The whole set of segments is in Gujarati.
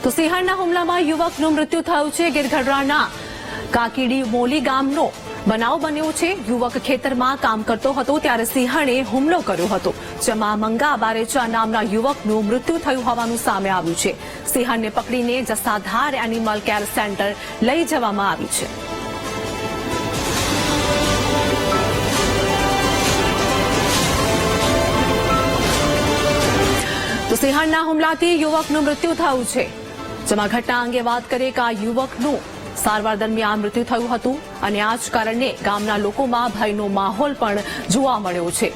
તો સિંહણના હુમલામાં યુવકનું મૃત્યુ થયું છે. ગીરગઢડાના કાકીડી મોલી ગામનો બનાવ બન્યો છે. યુવક ખેતરમાં કામ કરતો હતો ત્યારે સિંહણે હુમલો કર્યો હતો, જેમાં મંગા બારેચા નામના યુવકનું મૃત્યુ થયું હોવાનું સામે આવ્યું છે. સિંહણને પકડીને જસાધાર એનિમલ કેર સેન્ટર લઈ જવામાં આવી છે. તો સિંહણના હુમલાથી યુવકનું મૃત્યુ થયું છે, જેમાં ઘટના અંગે વાત કરીએ કે આ યુવકનું સારવાર દરમિયાન મૃત્યુ થયું હતું અને આ જ કારણે ગામના લોકોમાં ભયનો માહોલ પણ જોવા મળ્યો છે.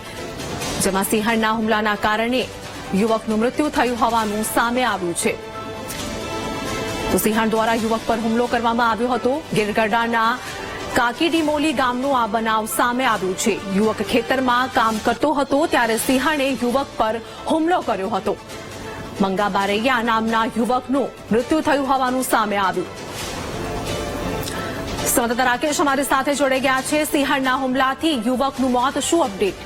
જેમાં સિંહણના હુમલાના કારણે યુવકનું મૃત્યુ થયું હોવાનું સામે આવ્યું છે. તો સિંહણ દ્વારા યુવક પર હુમલો કરવામાં આવ્યો હતો. ગીરગઢડાના કાકીડીમોલી ગામનો આ બનાવ સામે આવ્યું છે. યુવક ખેતરમાં કામ કરતો હતો ત્યારે સિંહણે યુવક પર હુમલો કર્યો હતો. મંગા બારૈયા નામના યુવકનું મૃત્યુ થયું હોવાનું સામે આવ્યું. સંવાદદાતા રાકેશ અમારી સાથે જોડાઈ ગયા છે. સિંહણના હુમલાથી યુવકનું મોત, શું અપડેટ?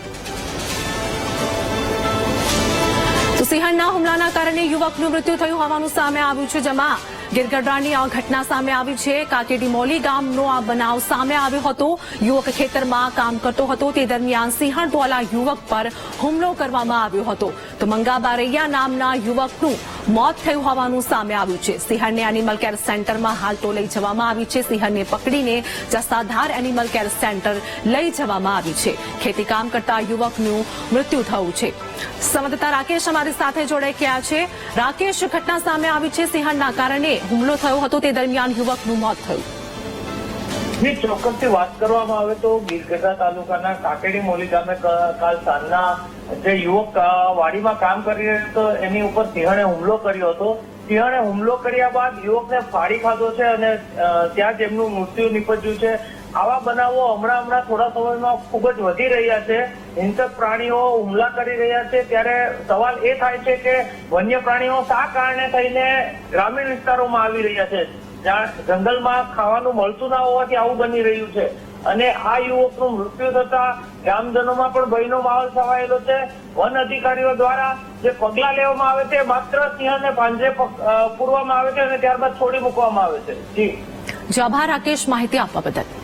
તો સિંહણના હુમલાના કારણે યુવકનું મૃત્યુ થયું હોવાનું સામે આવ્યું છે, જેમાં ગીરગઢડાની આ ઘટના સામે આવી છે. કાકીડીમોલી ગામનો આ બનાવ સામે આવ્યો હતો. યુવક ખેતરમાં કામ કરતો હતો તે દરમિયાન સિંહણ દ્વારા યુવક પર હુમલો કરવામાં આવ્યો હતો. તો મંગા બારૈયા નામના યુવકનું મોત થયું હોવાનું સામે આવ્યું છે. સિંહણને એનિમલ કેર સેન્ટરમાં હાલ તો લઈ જવામાં આવી છે. સિંહણને પકડીને જસાધાર એનિમલ કેર સેન્ટર લઈ જવામાં આવી છે. ખેતી કામ કરતા યુવકનું મૃત્યુ થયું છે. સંવાદદાતા રાકેશ અમારી સાથે જોડાઈ ગયા છે. રાકેશ, ઘટના સામે આવી છે. સિંહણના કારણે હુમલો થયો હતો તે દરમિયાન યુવકનું મોત થયું. ચોક્કસથી વાત કરવામાં આવે તો ગીરગઢડા તાલુકાના કાકીડીમોલી ગામે કાલ સાંજના જે યુવક વાડીમાં કામ કરી રહ્યો હતો એની ઉપર સિંહણે હુમલો કર્યો હતો. સિંહણે હુમલો કર્યા બાદ યુવકને ફાડી ખાધો છે અને ત્યાં જ એમનું મૃત્યુ નીપજ્યું છે. આવા બનાવો હમણાં થોડા સમયમાં ખૂબ જ વધી રહ્યા છે. હિંસક પ્રાણીઓ હુમલા કરી રહ્યા છે, ત્યારે સવાલ એ થાય છે કે વન્ય પ્રાણીઓ શા કારણે થઈને ગ્રામીણ વિસ્તારોમાં આવી રહ્યા છે, જ્યાં જંગલમાં ખાવાનું મળતું ના હોવાથી આવું બની રહ્યું છે. અને આ યુવકનું મૃત્યુ થતા ગ્રામજનોમાં પણ ભયનો માહોલ છવાયેલો છે. વન અધિકારીઓ દ્વારા જે પગલા લેવામાં આવે છે, માત્ર સિંહને પાંજરે પૂરવામાં આવે છે અને ત્યારબાદ છોડી મૂકવામાં આવે છે. જી આભાર રાકેશ, માહિતી આપવા બદલ.